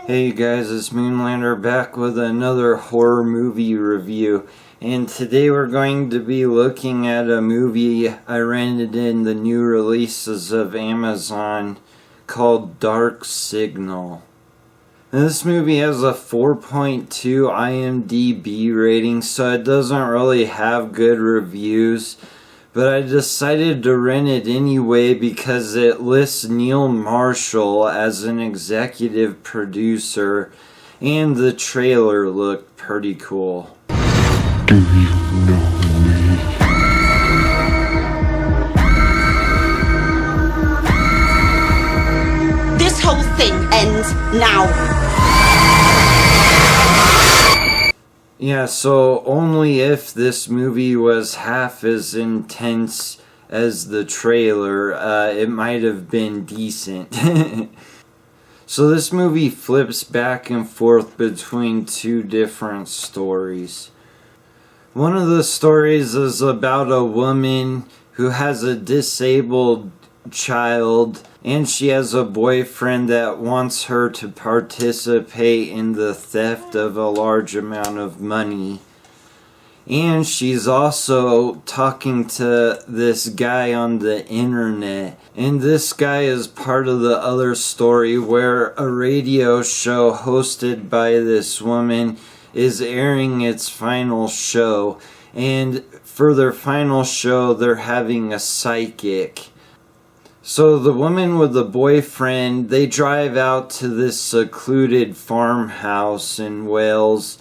Hey guys, it's Moonlander back with another horror movie review. And today we're going to be looking at a movie I rented in the new releases of Amazon called Dark Signal. And this movie has a 4.2 IMDb rating, so it doesn't really have good reviews. But I decided to rent it anyway because it lists Neil Marshall as an executive producer, and the trailer looked pretty cool. Do you know me? This whole thing ends now. Yeah, so only if this movie was half as intense as the trailer, it might have been decent. So this movie flips back and forth between two different stories. One of the stories is about a woman who has a disabled child, and she has a boyfriend that wants her to participate in the theft of a large amount of money. And she's also talking to this guy on the internet. And this guy is part of the other story where a radio show hosted by this woman is airing its final show. And for their final show, they're having a psychic. So the woman with the boyfriend, they drive out to this secluded farmhouse in Wales,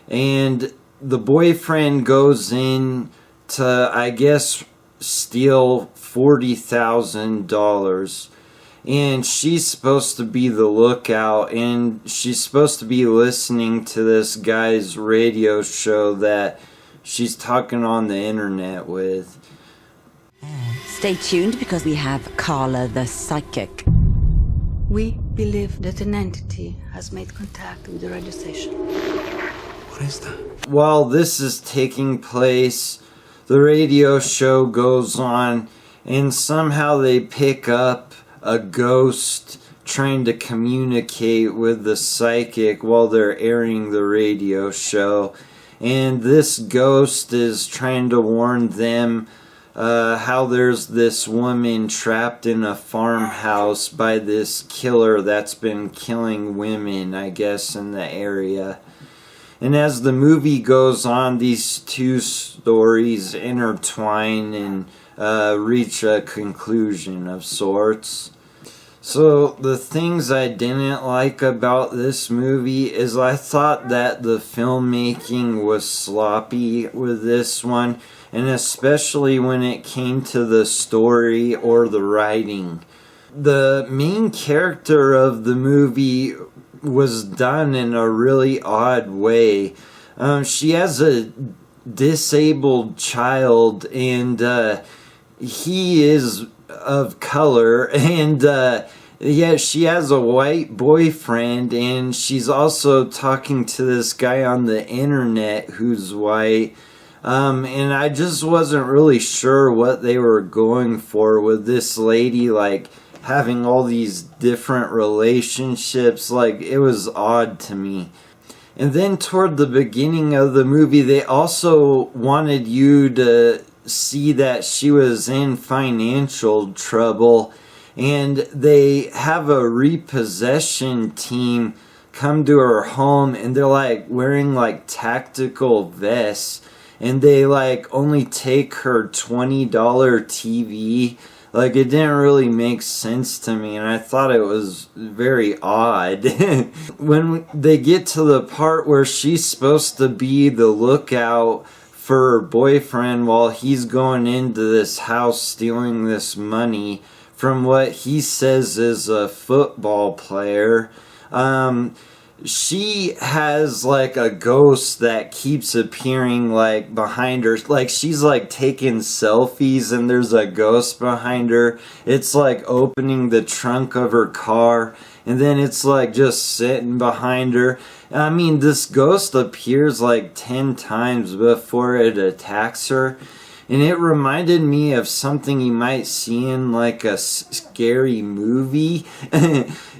and the boyfriend goes in to, I guess, steal $40,000. And she's supposed to be the lookout, and she's supposed to be listening to this guy's radio show that she's talking on the internet with. Stay tuned because we have Carla the Psychic. We believe that an entity has made contact with the radio station. What is that? While this is taking place, the radio show goes on, and somehow they pick up a ghost trying to communicate with the psychic while they're airing the radio show. And this ghost is trying to warn them how there's this woman trapped in a farmhouse by this killer that's been killing women, I guess, in the area. And as the movie goes on, these two stories intertwine and reach a conclusion of sorts. So the things I didn't like about this movie is I thought that the filmmaking was sloppy with this one, and especially when it came to the story or the writing. The main character of the movie was done in a really odd way. She has a disabled child, and he is of color, and yeah, she has a white boyfriend, and she's also talking to this guy on the internet who's white. And I just wasn't really sure what they were going for with this lady, like, having all these different relationships. Like, it was odd to me. And then toward the beginning of the movie, they also wanted you to see that she was in financial trouble, and they have a repossession team come to her home, and they're like wearing like tactical vests, and they like only take her $20 TV. Like, it didn't really make sense to me, and I thought it was very odd. When they get to the part where she's supposed to be the lookout for her boyfriend while he's going into this house stealing this money from what he says is a football player, she has like a ghost that keeps appearing like behind her. Like, she's like taking selfies and there's a ghost behind her. It's like opening the trunk of her car, and then it's like just sitting behind her. I mean, this ghost appears like 10 times before it attacks her. and it reminded me of something you might see in like a scary movie.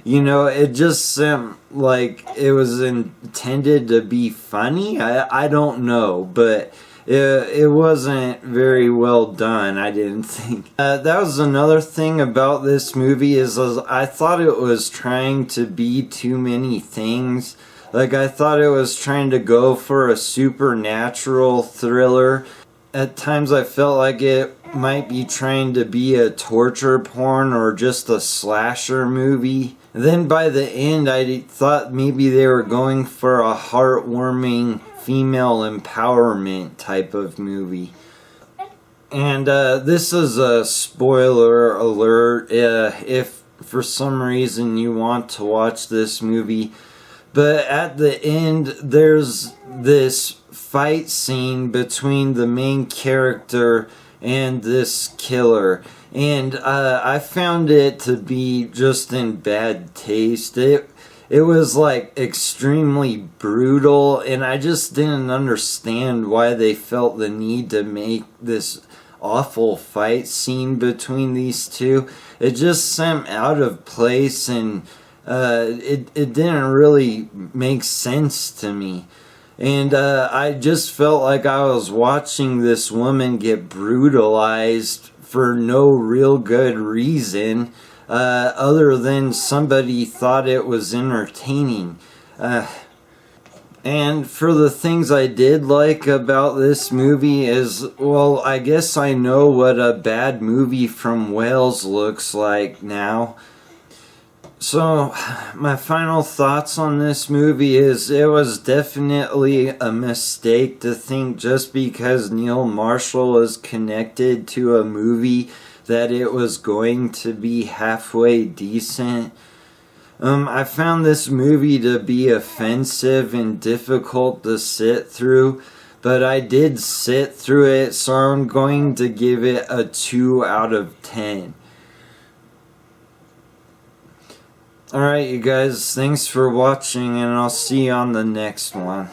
You know, it just seemed like it was intended to be funny. I don't know, but it wasn't very well done, I didn't think. That was another thing about this movie is I thought it was trying to be too many things. Like, I thought it was trying to go for a supernatural thriller. At times I felt like it might be trying to be a torture porn or just a slasher movie. Then by the end I thought maybe they were going for a heartwarming female empowerment type of movie. And this is a spoiler alert if for some reason you want to watch this movie. But at the end there's this fight scene between the main character and this killer. And I found it to be just in bad taste. It was like extremely brutal, and I just didn't understand why they felt the need to make this awful fight scene between these two. It just seemed out of place, and it didn't really make sense to me. And I just felt like I was watching this woman get brutalized for no real good reason, other than somebody thought it was entertaining. And for the things I did like about this movie is, well, I guess I know what a bad movie from Wales looks like now. So, my final thoughts on this movie is it was definitely a mistake to think just because Neil Marshall is connected to a movie that it was going to be halfway decent. I found this movie to be offensive and difficult to sit through, but I did sit through it, so I'm going to give it a 2 out of 10. Alright, you guys, thanks for watching, and I'll see you on the next one.